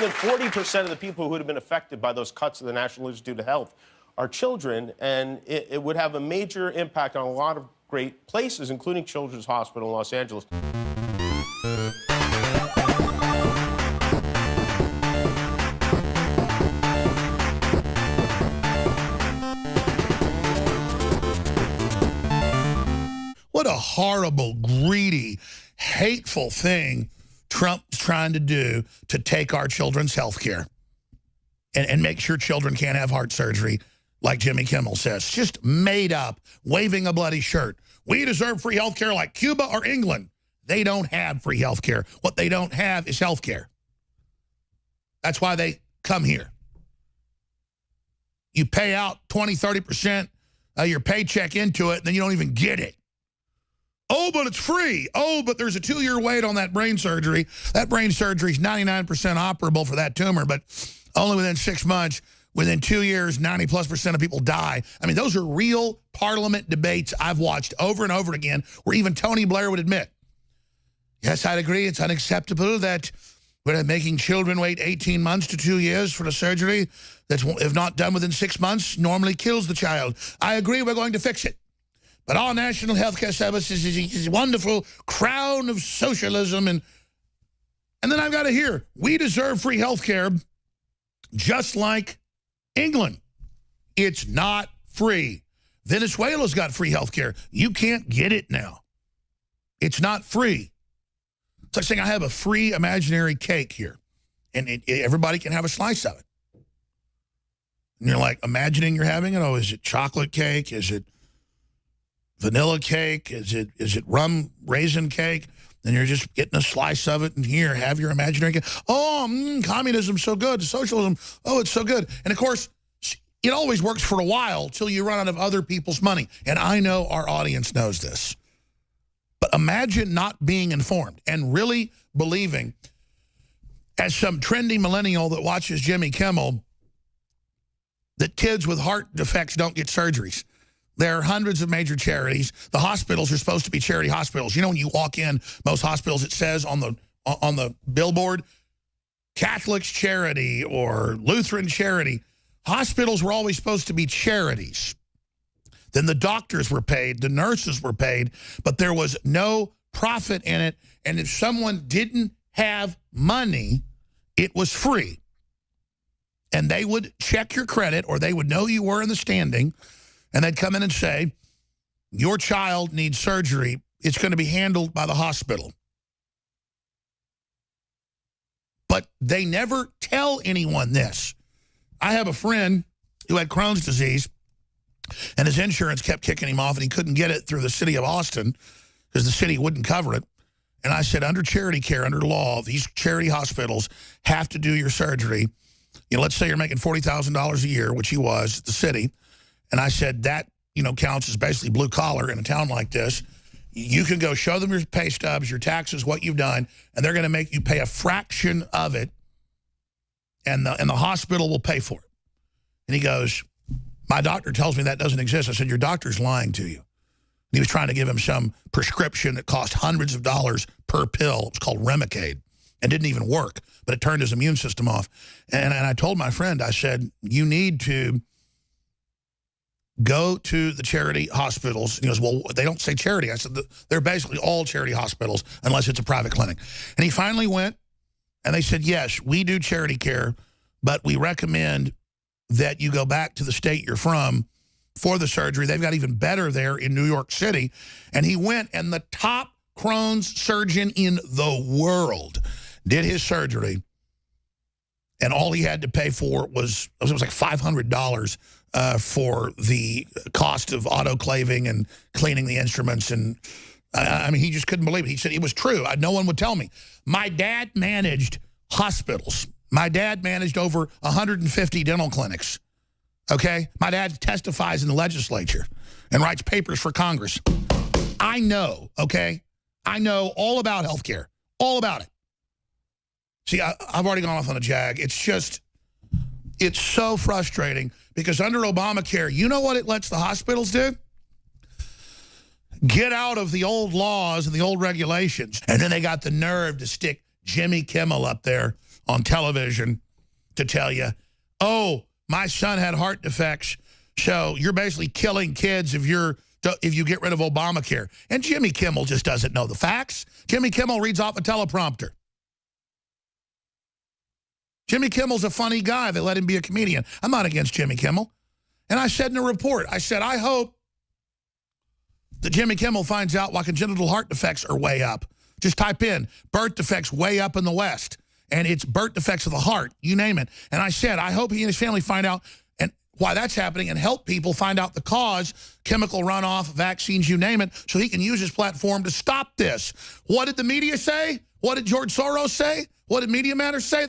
than 40% of the people who would have been affected by those cuts of the National Institute of Health are children, and it would have a major impact on a lot of great places, including Children's Hospital in Los Angeles. What a horrible, greedy, hateful thing Trump's trying to do to take our children's health care and make sure children can't have heart surgery, like Jimmy Kimmel says. Just made up, waving a bloody shirt. We deserve free health care like Cuba or England. They don't have free health care. What they don't have is health care. That's why they come here. You pay out 20, 30% of your paycheck into it, and then you don't even get it. Oh, but it's free. Oh, but there's a 2-year wait on that brain surgery. That brain surgery is 99% operable for that tumor, but only within 6 months. Within 2 years, 90+% of people die. I mean, those are real parliament debates I've watched over and over again, where even Tony Blair would admit, yes, I'd agree, it's unacceptable that we're making children wait 18 months to 2 years for a surgery that, if not done within 6 months, normally kills the child. I agree, we're going to fix it. But our national health care services is a wonderful crown of socialism. And then I've got to hear, we deserve free health care just like England. It's not free. Venezuela's got free health care. You can't get it now. It's not free. It's like saying I have a free imaginary cake here, and everybody can have a slice of it. And you're like imagining you're having it. Oh, is it chocolate cake? Is it vanilla cake? Is it rum raisin cake? Then you're just getting a slice of it, and here, have your imaginary cake. Oh, communism's so good. Socialism, oh, it's so good. And, of course, it always works for a while till you run out of other people's money. And I know our audience knows this. But imagine not being informed and really believing, as some trendy millennial that watches Jimmy Kimmel, that kids with heart defects don't get surgeries. There are hundreds of major charities. The hospitals are supposed to be charity hospitals. You know, when you walk in, most hospitals, it says on the billboard, Catholic's charity or Lutheran charity. Hospitals were always supposed to be charities. Then the doctors were paid, the nurses were paid, but there was no profit in it. And if someone didn't have money, it was free. And they would check your credit, or they would know you were in the standing, and they'd come in and say, your child needs surgery. It's going to be handled by the hospital. But they never tell anyone this. I have a friend who had Crohn's disease, and his insurance kept kicking him off, and he couldn't get it through the city of Austin because the city wouldn't cover it. And I said, under charity care, under law, these charity hospitals have to do your surgery. You know, let's say you're making $40,000 a year, which he was at the city. And I said, that, you know, counts as basically blue collar in a town like this. You can go show them your pay stubs, your taxes, what you've done, and they're going to make you pay a fraction of it, and the hospital will pay for it. And he goes, my doctor tells me that doesn't exist. I said, your doctor's lying to you. And he was trying to give him some prescription that cost hundreds of dollars per pill. It was called Remicade, and didn't even work, but it turned his immune system off. And I told my friend, I said, you need to go to the charity hospitals. He goes, well, they don't say charity. I said, they're basically all charity hospitals unless it's a private clinic. And he finally went, and they said, yes, we do charity care, but we recommend that you go back to the state you're from for the surgery. They've got even better there in New York City. And he went, and the top Crohn's surgeon in the world did his surgery. And all he had to pay for was like $500 for the cost of autoclaving and cleaning the instruments. And I mean, he just couldn't believe it. He said it was true. No one would tell me. My dad managed hospitals. My dad managed over 150 dental clinics. Okay? My dad testifies in the legislature and writes papers for Congress. I know, okay? I know all about healthcare. All about it. See, I've already gone off on a jag. It's just, it's so frustrating because under Obamacare, you know what it lets the hospitals do? Get out of the old laws and the old regulations. And then they got the nerve to stick Jimmy Kimmel up there on television to tell you, oh, my son had heart defects, so you're basically killing kids if you get rid of Obamacare. And Jimmy Kimmel just doesn't know the facts. Jimmy Kimmel reads off a teleprompter. Jimmy Kimmel's a funny guy. They let him be a comedian. I'm not against Jimmy Kimmel. And I said in a report, I said, I hope that Jimmy Kimmel finds out why congenital heart defects are way up. Just type in birth defects way up in the West. And it's birth defects of the heart, you name it. And I said, I hope he and his family find out and why that's happening and help people find out the cause, chemical runoff, vaccines, you name it, so he can use his platform to stop this. What did the media say? What did George Soros say? What did Media Matters say?